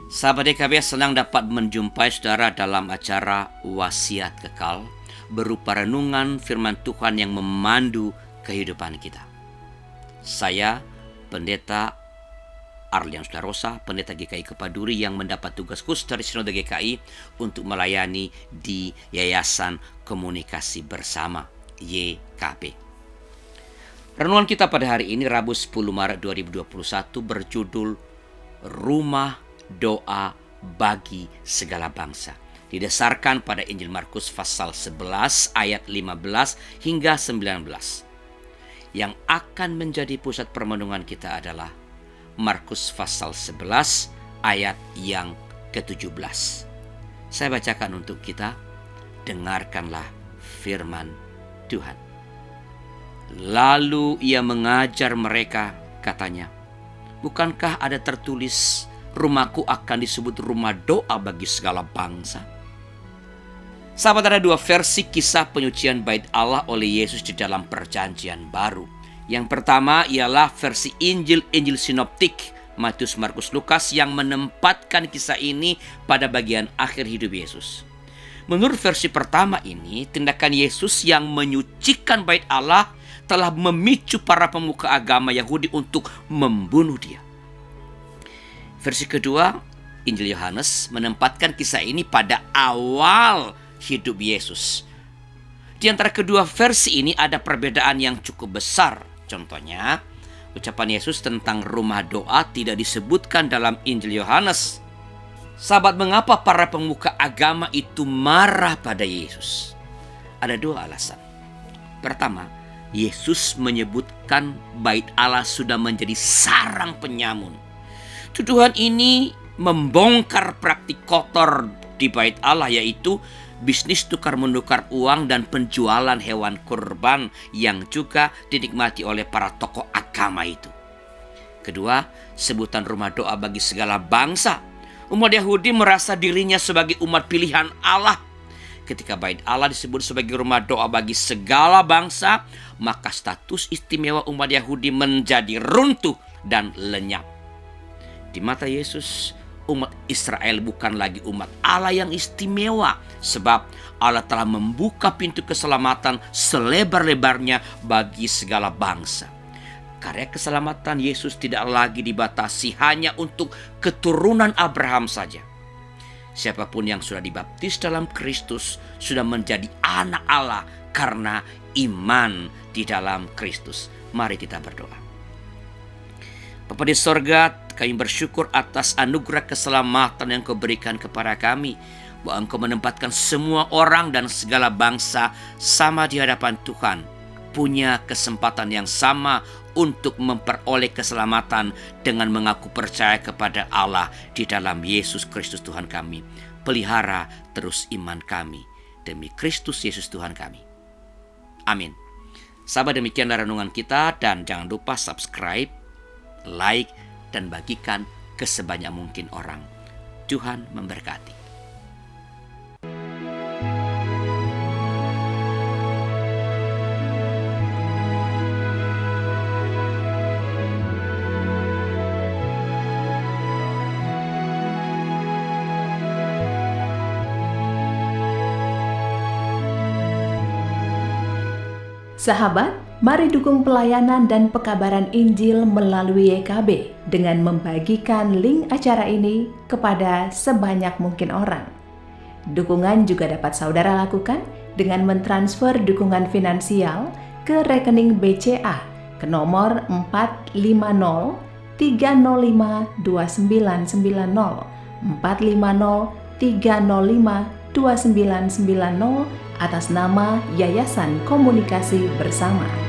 Sahabat DKB, senang dapat menjumpai saudara dalam acara Wasiat Kekal, berupa renungan firman Tuhan yang memandu kehidupan kita. Saya, Pendeta Arlian Sudarosa, Pendeta GKI Kepaduri yang mendapat tugas khusus dari Sinode GKI untuk melayani di Yayasan Komunikasi Bersama YKB. Renungan kita pada hari ini Rabu 10 Maret 2021 berjudul Rumah Doa bagi segala bangsa, didasarkan pada Injil Markus pasal 11 ayat 15 hingga 19. Yang akan menjadi pusat permenungan kita adalah Markus pasal 11 ayat yang ke-17. Saya bacakan untuk kita. Dengarkanlah firman Tuhan. Lalu ia mengajar mereka, katanya, bukankah ada tertulis, rumahku akan disebut rumah doa bagi segala bangsa? Sahabat, ada dua versi kisah penyucian bait Allah oleh Yesus di dalam perjanjian baru. Yang pertama ialah versi Injil sinoptik Matius, Markus, Lukas yang menempatkan kisah ini pada bagian akhir hidup Yesus. Menurut versi pertama ini, tindakan Yesus yang menyucikan bait Allah telah memicu para pemuka agama Yahudi untuk membunuh dia. Versi kedua, Injil Yohanes menempatkan kisah ini pada awal hidup Yesus. Di antara kedua versi ini ada perbedaan yang cukup besar. Contohnya, ucapan Yesus tentang rumah doa tidak disebutkan dalam Injil Yohanes. Sahabat, mengapa para pemuka agama itu marah pada Yesus? Ada dua alasan. Pertama, Yesus menyebutkan bait Allah sudah menjadi sarang penyamun. Tuduhan ini membongkar praktik kotor di bait Allah, yaitu bisnis tukar-menukar uang dan penjualan hewan kurban yang juga dinikmati oleh para tokoh agama itu. Kedua, sebutan rumah doa bagi segala bangsa. Umat Yahudi merasa dirinya sebagai umat pilihan Allah. Ketika bait Allah disebut sebagai rumah doa bagi segala bangsa, maka status istimewa umat Yahudi menjadi runtuh dan lenyap. Di mata Yesus, umat Israel bukan lagi umat Allah yang istimewa, sebab Allah telah membuka pintu keselamatan selebar-lebarnya bagi segala bangsa. Karya keselamatan Yesus tidak lagi dibatasi hanya untuk keturunan Abraham saja. Siapapun yang sudah dibaptis dalam Kristus sudah menjadi anak Allah karena iman di dalam Kristus. Mari kita berdoa. Bapa di sorga, kami bersyukur atas anugerah keselamatan yang Kau berikan kepada kami, bahwa Engkau menempatkan semua orang dan segala bangsa sama di hadapan Tuhan, punya kesempatan yang sama untuk memperoleh keselamatan dengan mengaku percaya kepada Allah di dalam Yesus Kristus Tuhan kami. Pelihara terus iman kami demi Kristus Yesus Tuhan kami. Amin. Sahabat, demikianlah renungan kita, dan jangan lupa subscribe, like, dan bagikan ke sebanyak mungkin orang. Tuhan memberkati. Sahabat, mari dukung pelayanan dan pekabaran Injil melalui YKB dengan membagikan link acara ini kepada sebanyak mungkin orang. Dukungan juga dapat saudara lakukan dengan mentransfer dukungan finansial ke rekening BCA ke nomor 450-305-2990, 450-305-2990 atas nama Yayasan Komunikasi Bersama.